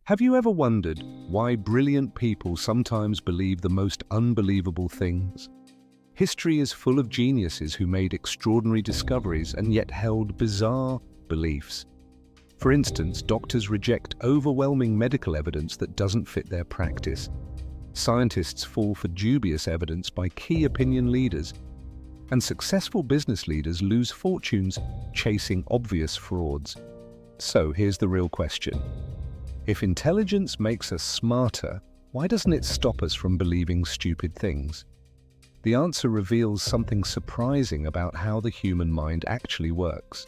Have you ever wondered why brilliant people sometimes believe the most unbelievable things? History is full of geniuses who made extraordinary discoveries and yet held bizarre beliefs. For instance, doctors reject overwhelming medical evidence that doesn't fit their practice. Scientists fall for dubious evidence by key opinion leaders. And successful business leaders lose fortunes chasing obvious frauds. So here's the real question. If intelligence makes us smarter, why doesn't it stop us from believing stupid things? The answer reveals something surprising about how the human mind actually works.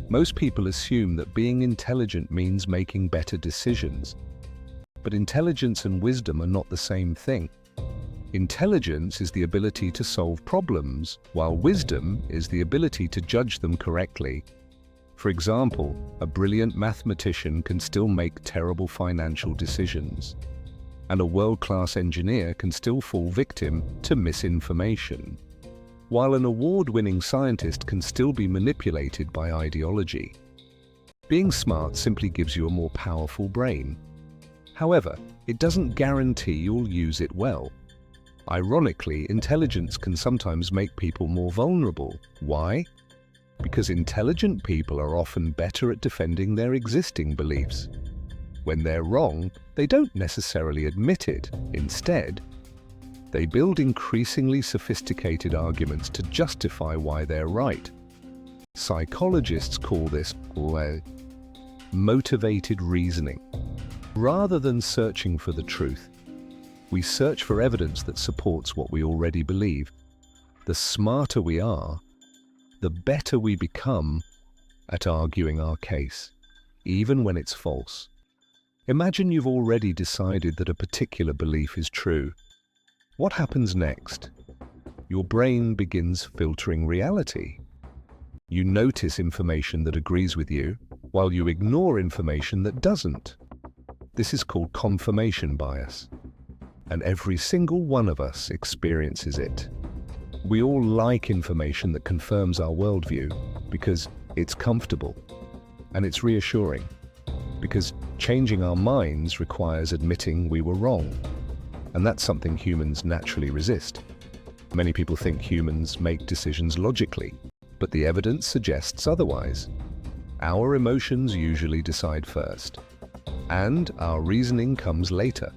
Most people assume that being intelligent means making better decisions. But intelligence and wisdom are not the same thing. Intelligence is the ability to solve problems, while wisdom is the ability to judge them correctly. For example, a brilliant mathematician can still make terrible financial decisions, and a world-class engineer can still fall victim to misinformation, while an award-winning scientist can still be manipulated by ideology. Being smart simply gives you a more powerful brain. However, it doesn't guarantee you'll use it well. Ironically, intelligence can sometimes make people more vulnerable. Why? Because intelligent people are often better at defending their existing beliefs. When they're wrong, they don't necessarily admit it. Instead, they build increasingly sophisticated arguments to justify why they're right. Psychologists call this motivated reasoning. Rather than searching for the truth, we search for evidence that supports what we already believe. The smarter we are, the better we become at arguing our case, even when it's false. Imagine you've already decided that a particular belief is true. What happens next? Your brain begins filtering reality. You notice information that agrees with you, while you ignore information that doesn't. This is called confirmation bias, and every single one of us experiences it. We all like information that confirms our worldview because it's comfortable and it's reassuring, because changing our minds requires admitting we were wrong, and that's something humans naturally resist. Many people think humans make decisions logically, but the evidence suggests otherwise. Our emotions usually decide first, and our reasoning comes later.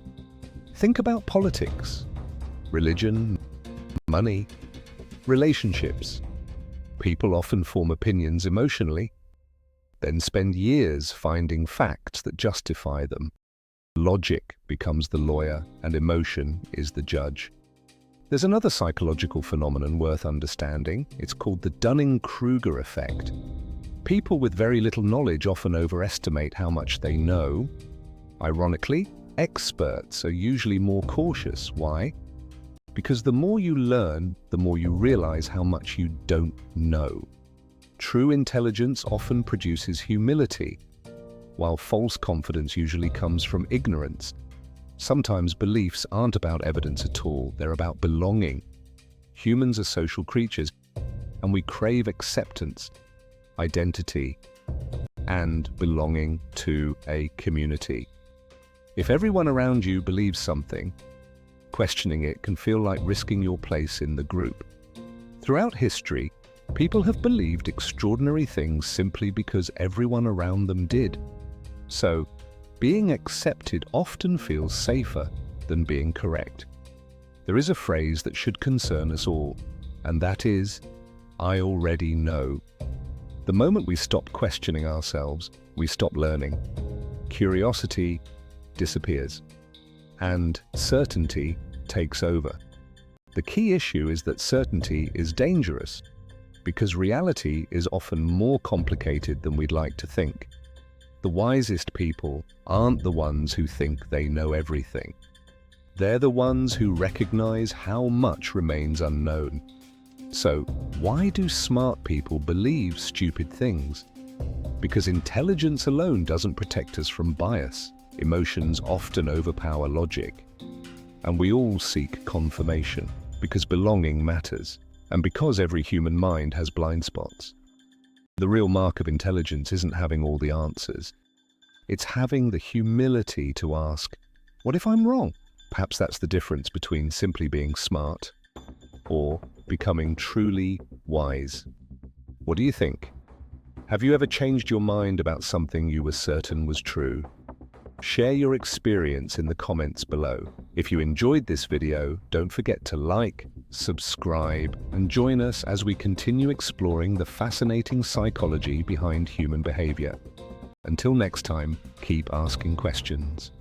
Think about politics, religion, money, relationships. People often form opinions emotionally, then spend years finding facts that justify them. Logic becomes the lawyer and emotion is the judge. There's another psychological phenomenon worth understanding. It's called the Dunning-Kruger effect. People with very little knowledge often overestimate how much they know. Ironically, experts are usually more cautious. Why? Because the more you learn, the more you realize how much you don't know. True intelligence often produces humility, while false confidence usually comes from ignorance. Sometimes beliefs aren't about evidence at all, they're about belonging. Humans are social creatures, and we crave acceptance, identity, and belonging to a community. If everyone around you believes something, questioning it can feel like risking your place in the group. Throughout history, people have believed extraordinary things simply because everyone around them did. So, being accepted often feels safer than being correct. There is a phrase that should concern us all, and that is, "I already know." The moment we stop questioning ourselves, we stop learning. Curiosity disappears, and certainty takes over. The key issue is that certainty is dangerous, because reality is often more complicated than we'd like to think. The wisest people aren't the ones who think they know everything. They're the ones who recognize how much remains unknown. So, why do smart people believe stupid things? Because intelligence alone doesn't protect us from bias. Emotions often overpower logic. And we all seek confirmation, because belonging matters, and because every human mind has blind spots. The real mark of intelligence isn't having all the answers. It's having the humility to ask, what if I'm wrong? Perhaps that's the difference between simply being smart or becoming truly wise. What do you think? Have you ever changed your mind about something you were certain was true? Share your experience in the comments below. If you enjoyed this video, don't forget to like, subscribe, and join us as we continue exploring the fascinating psychology behind human behavior. Until next time, keep asking questions.